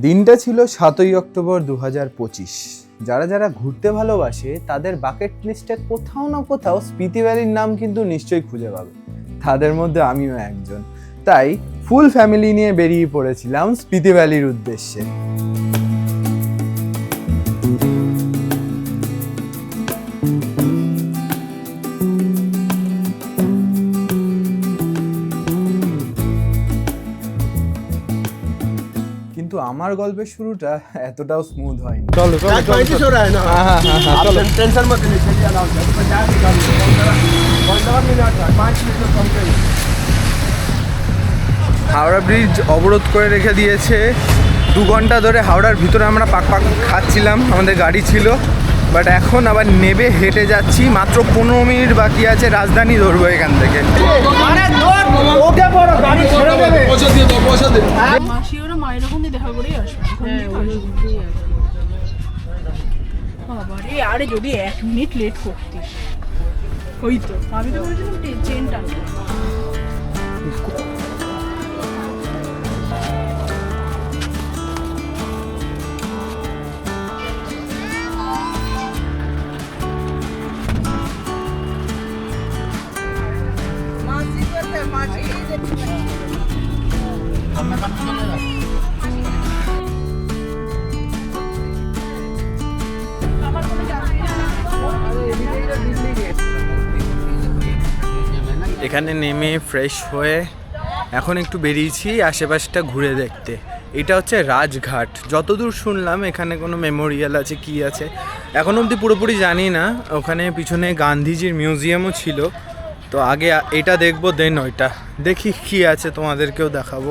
দিনটা ছিল 7ই অক্টোবর 2025। যারা যারা ঘুরতে ভালোবাসে তাদের বাকেট লিস্টে কোথাও না কোথাও স্পিতি ভ্যালির নাম কিন্তু নিশ্চয়ই খুঁজে পাবে। তাদের মধ্যে আমিও একজন। তাই ফুল ফ্যামিলি নিয়ে বেরিয়ে পড়েছিলাম স্পিতি ভ্যালির উদ্দেশ্যে। কিন্তু আমার গল্পের শুরুটা এতটাও স্মুথ হয়নি। চলো চলো চলো। टेंशन मत लीजिए, चलिए अलाउ है 50 की गाड़ी 15 मिनट है, 5 मिनट कम करिए। হাওড়া ব্রিজ অবরোধ করে রেখে দিয়েছে। 2 ঘন্টা ধরে হাওড়ার ভিতরে আমরা পাক পাক খাচ্ছিলাম, আমাদের গাড়ি ছিল। বাট এখন আবার নেবে হেঁটে যাচ্ছি। মাত্র 15 মিনিট বাকি আছে, রাজধানী ধরবো এখান থেকে। মাসি ওরা মায়ের ওখান দিয়ে দেখা করেই আসবে। বাবারে, আরে যদি 1 মিনিট লেট করতিস হইতো। আমি তো বলেছিলাম চেনটা এখানে নেমে ফ্রেশ হয়ে এখন একটু বেরিয়েছি আশেপাশটা ঘুরে দেখতে। এটা হচ্ছে রাজঘাট। যতদূর শুনলাম এখানে কোনো মেমোরিয়াল আছে কি আছে এখন অবধি পুরোপুরি জানি না। ওখানে পিছনে গান্ধীজির মিউজিয়ামও ছিল। তো আগে এটা দেখবো, দেন ওইটা দেখি কি আছে, তোমাদেরকেও দেখাবো।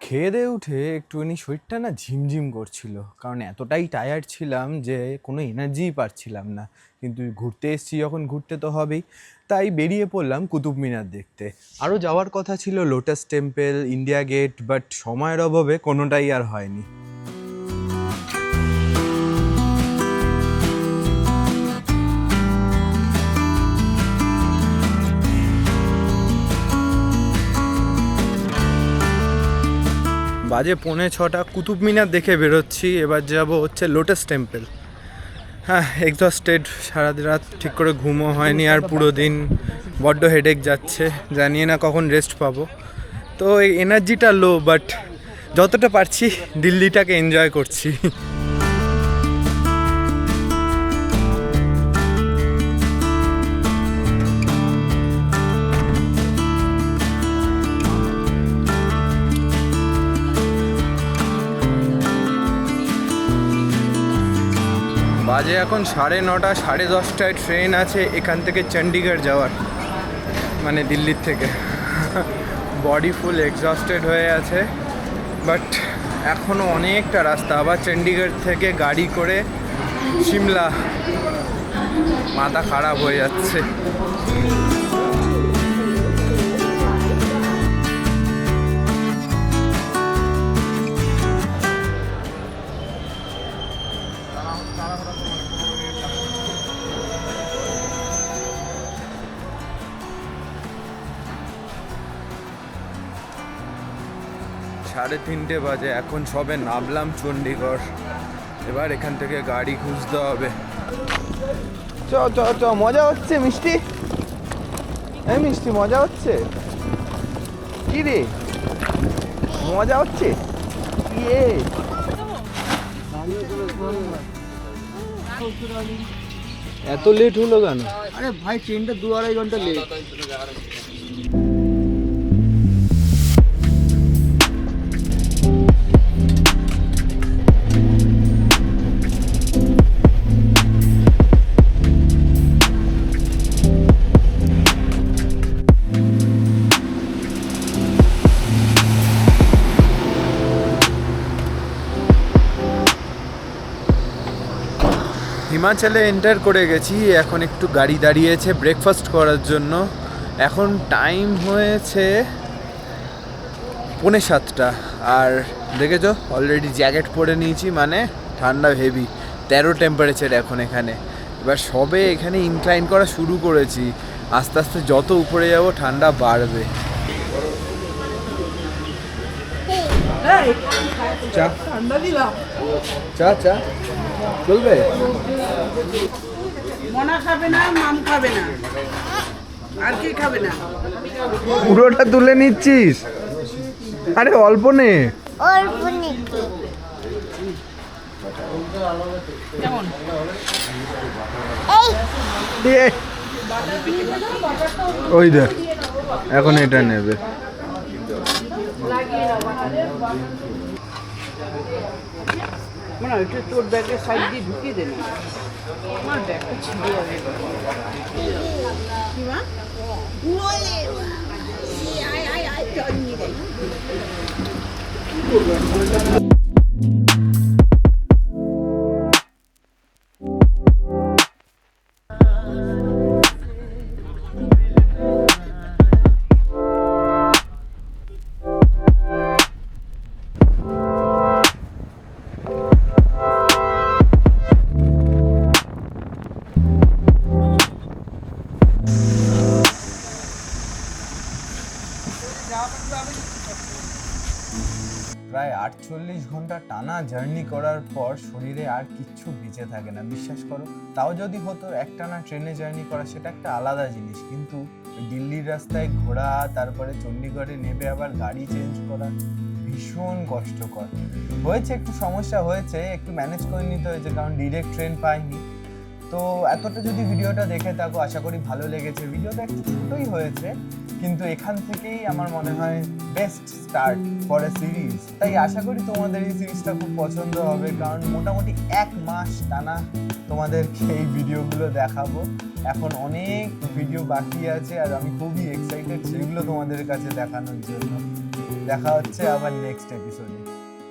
খেয়ে দিয়ে উঠে একটুখানি শরীরটা না ঝিমঝিম করছিল, কারণ এতটাই টায়ার্ড ছিলাম যে কোনো এনার্জিই পাচ্ছিলাম না। কিন্তু ঘুরতে এসেছি যখন ঘুরতে তো হবেই, তাই বেরিয়ে পড়লাম কুতুব মিনার দেখতে। আরও যাওয়ার কথা ছিল Lotus Temple, India Gate, but সময়ের অভাবে কোনোটাই আর হয়নি। বাজে 5:45, কুতুব মিনার দেখে বেরোচ্ছি। এবার যাব হচ্ছে লোটাস টেম্পল। হ্যাঁ, এক্সস্টেড, সারা রাত ঠিক করে ঘুমও হয়নি, আর পুরো দিন বড্ড হেডেক যাচ্ছে, জানিয়ে না কখন রেস্ট পাবো। তো এই এনার্জিটা লো, বাট যতটা পারছি দিল্লিটাকে এনজয় করছি। বাজে এখন 9:30, 10:30টায় ট্রেন আছে এখান থেকে চণ্ডীগড় যাওয়ার, মানে দিল্লির থেকে। বডি ফুল এক্সস্টেড হয়ে আছে, বাট এখনও অনেকটা রাস্তা। আবার চণ্ডীগড় থেকে গাড়ি করে সিমলা, মাথা খারাপ হয়ে যাচ্ছে। সাড়ে 3টে বাজে, এখন সবে নামলাম চণ্ডীগড়। এবার এখান থেকে গাড়ি খুঁজতে হবে। চ চ চ, মজা হচ্ছে মিষ্টি? এই মিষ্টি, মজা হচ্ছে? কি রে, মজা হচ্ছে? ইয়ে, এত লেট হলো কেন? अरे भाई ट्रेनটা 2-2.5 ঘন্টা লেট। হিমাচলে এন্টার করে গেছি। এখন একটু গাড়ি দাঁড়িয়েছে ব্রেকফাস্ট করার জন্য। এখন টাইম হয়েছে 6:45 আর দেখেছো অলরেডি জ্যাকেট পরে নিয়েছি, মানে ঠান্ডা হেভি 13 টেম্পারেচার এখন এখানে। এবার সবে এখানে ইনক্লাইন করা শুরু করেছি, আস্তে আস্তে যত উপরে যাব ঠান্ডা বাড়বে। চা ঠান্ডা দিলাম। চা চা চলবে? মনা খাবে না, মাম খাবে না, আর কি খাবে না? পুরোটা তুলে নিচ্ছিস? আরে অল্প নে। অল্প নিতে কেমন? এ, ওই দেখ এখন এটা নেবে। মানে ওইটা তোর ব্যাগের সাইড দিয়ে ঢুকিয়ে দে না। আমার ব্যাগটা ছিঁড়ে যাবে। প্রায় 48 ঘন্টা টানা জার্নি করার পর শরীরে আর কিচ্ছু বেঁচে থাকে না, বিশ্বাস করো। তাও যদি হতো একটানা ট্রেনে জার্নি করা সেটা একটা আলাদা জিনিস, কিন্তু দিল্লির রাস্তায় ঘোরা, তারপরে চণ্ডীগড়ে নেবে আবার গাড়ি চেঞ্জ করা ভীষণ কষ্টকর হয়েছে। একটু সমস্যা হয়েছে, একটু ম্যানেজ করে নিতে হয়েছে, কারণ ডিরেক্ট ট্রেন পাইনি। তো এতটা যদি ভিডিওটা দেখে থাকো আশা করি ভালো লেগেছে। ভিডিওটা একটু ছোটোই হয়েছে, কিন্তু এখান থেকেই আমার মনে হয় best start for a series. তাই আশা করি তোমাদের এই সিরিজটা খুব পছন্দ হবে, কারণ মোটামুটি 1 মাস টানা তোমাদেরকে এই ভিডিওগুলো দেখাবো। এখন অনেক ভিডিও বাকি আছে আর আমি খুবই এক্সাইটেড সেগুলো তোমাদের কাছে দেখানোর জন্য। দেখা হচ্ছে আবার নেক্সট এপিসোডে।